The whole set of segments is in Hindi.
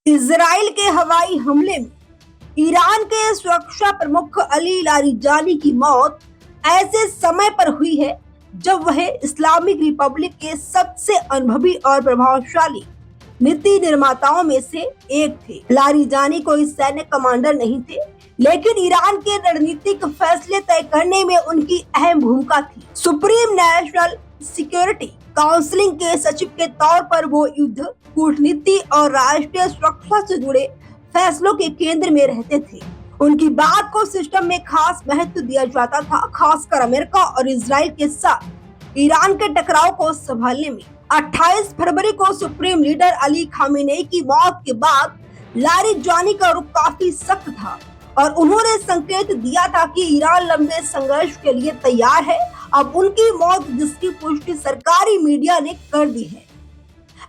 इजराइल के हवाई हमले में ईरान के सुरक्षा प्रमुख अली लारिजानी की मौत ऐसे समय पर हुई है जब वह इस्लामिक रिपब्लिक के सबसे अनुभवी और प्रभावशाली नीति निर्माताओं में से एक थे। लारिजानी कोई सैन्य कमांडर नहीं थे, लेकिन ईरान के रणनीतिक फैसले तय करने में उनकी अहम भूमिका थी। सुप्रीम नेशनल सिक्योरिटी काउंसिलिंग के सचिव के तौर पर वो युद्ध, कूटनीति और राष्ट्रीय सुरक्षा से जुड़े फैसलों के केंद्र में रहते थे। उनकी बात को सिस्टम में खास महत्व दिया जाता था, खासकर अमेरिका और इजराइल के साथ ईरान के टकराव को संभालने में। 28 फरवरी को सुप्रीम लीडर अली खामेनेई की मौत के बाद लारिजानी का रुख काफी सख्त था और उन्होंने संकेत दिया था कि ईरान लंबे संघर्ष के लिए तैयार है। अब उनकी मौत, जिसकी पुष्टि सरकारी मीडिया ने कर दी है,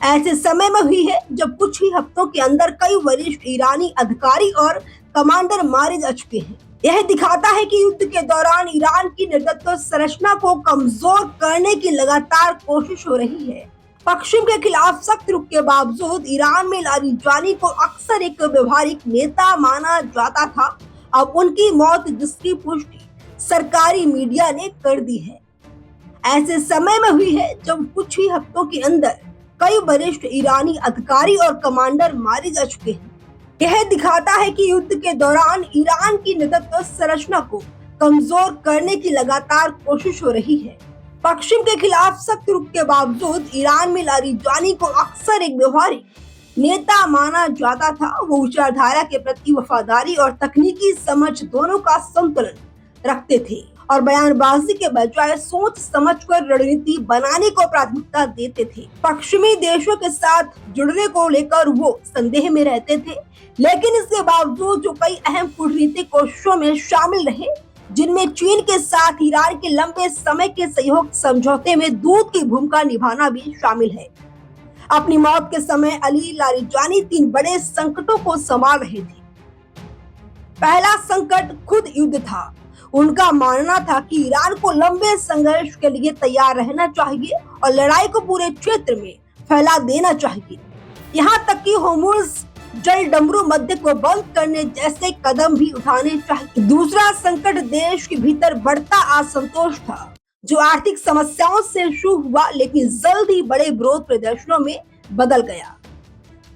ऐसे समय में हुई है जब कुछ ही हफ्तों के अंदर कई वरिष्ठ ईरानी अधिकारी और कमांडर मारे जा चुके हैं। यह दिखाता है कि युद्ध के दौरान ईरान की नेतृत्व संरचना को कमजोर करने की लगातार कोशिश हो रही है। पश्चिम के खिलाफ सख्त रुख के बावजूद ईरान में लारिजानी को अक्सर एक व्यवहारिक नेता माना जाता था। अब उनकी मौत, जिसकी पुष्टि सरकारी मीडिया ने कर दी है, ऐसे समय में हुई है जब कुछ ही हफ्तों के अंदर कई वरिष्ठ ईरानी अधिकारी और कमांडर मारे जा चुके हैं। यह दिखाता है कि युद्ध के दौरान ईरान की नेतृत्व संरचना को कमजोर करने की लगातार कोशिश हो रही है। पश्चिम के खिलाफ सख्त रुख के बावजूद ईरान में लारिजानी को अक्सर एक व्यवहारिक नेता माना जाता था। वो विचारधारा के प्रति वफादारी और तकनीकी समझ दोनों का संतुलन रखते थे और बयानबाजी के बजाय सोच समझकर रणनीति बनाने को प्राथमिकता देते थे। पश्चिमी देशों के साथ जुड़ने को लेकर वो संदेह में रहते थे, लेकिन इसके बावजूद जो कई अहम कूटनीतिक कोशिशों में शामिल रहे, जिनमें चीन के साथ ईरान के लंबे समय के सहयोग समझौते में दूत की भूमिका निभाना भी शामिल है। अपनी मौत के समय अली लारिजानी 3 बड़े संकटों को संभाल रहे थे। पहला संकट खुद युद्ध था। उनका मानना था कि ईरान को लंबे संघर्ष के लिए तैयार रहना चाहिए और लड़ाई को पूरे क्षेत्र में फैला देना चाहिए, यहाँ तक कि होर्मुज जलडमरू मध्य को बंद करने जैसे कदम भी उठाने चाहिए। दूसरा संकट देश के भीतर बढ़ता असंतोष था, जो आर्थिक समस्याओं से शुरू हुआ लेकिन जल्द ही बड़े विरोध प्रदर्शनों में बदल गया,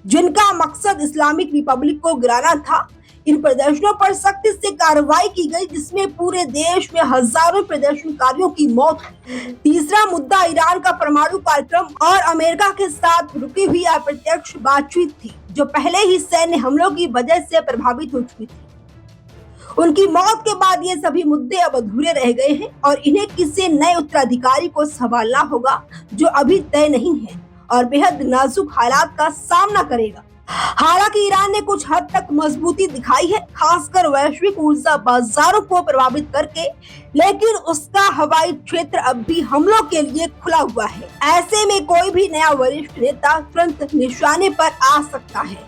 जिनका मकसद इस्लामिक रिपब्लिक को गिराना था। इन प्रदर्शनों पर सख्ती से कार्रवाई की गई, जिसमें पूरे देश में हजारों प्रदर्शनकारियों की मौत हुई। तीसरा मुद्दा ईरान का परमाणु कार्यक्रम और अमेरिका के साथ रुकी हुई अप्रत्यक्ष बातचीत थी, जो पहले ही सैन्य हमलों की वजह से प्रभावित हो चुकी थी। उनकी मौत के बाद ये सभी मुद्दे अब अधूरे रह गए हैं और इन्हें किसी नए उत्तराधिकारी को संभालना होगा, जो अभी तय नहीं है और बेहद नाजुक हालात का सामना करेगा। हालांकि ईरान ने कुछ हद तक मजबूती दिखाई है, खासकर वैश्विक ऊर्जा बाजारों को प्रभावित करके, लेकिन उसका हवाई क्षेत्र अब भी हमलों के लिए खुला हुआ है। ऐसे में कोई भी नया वरिष्ठ नेता तुरंत निशाने पर आ सकता है।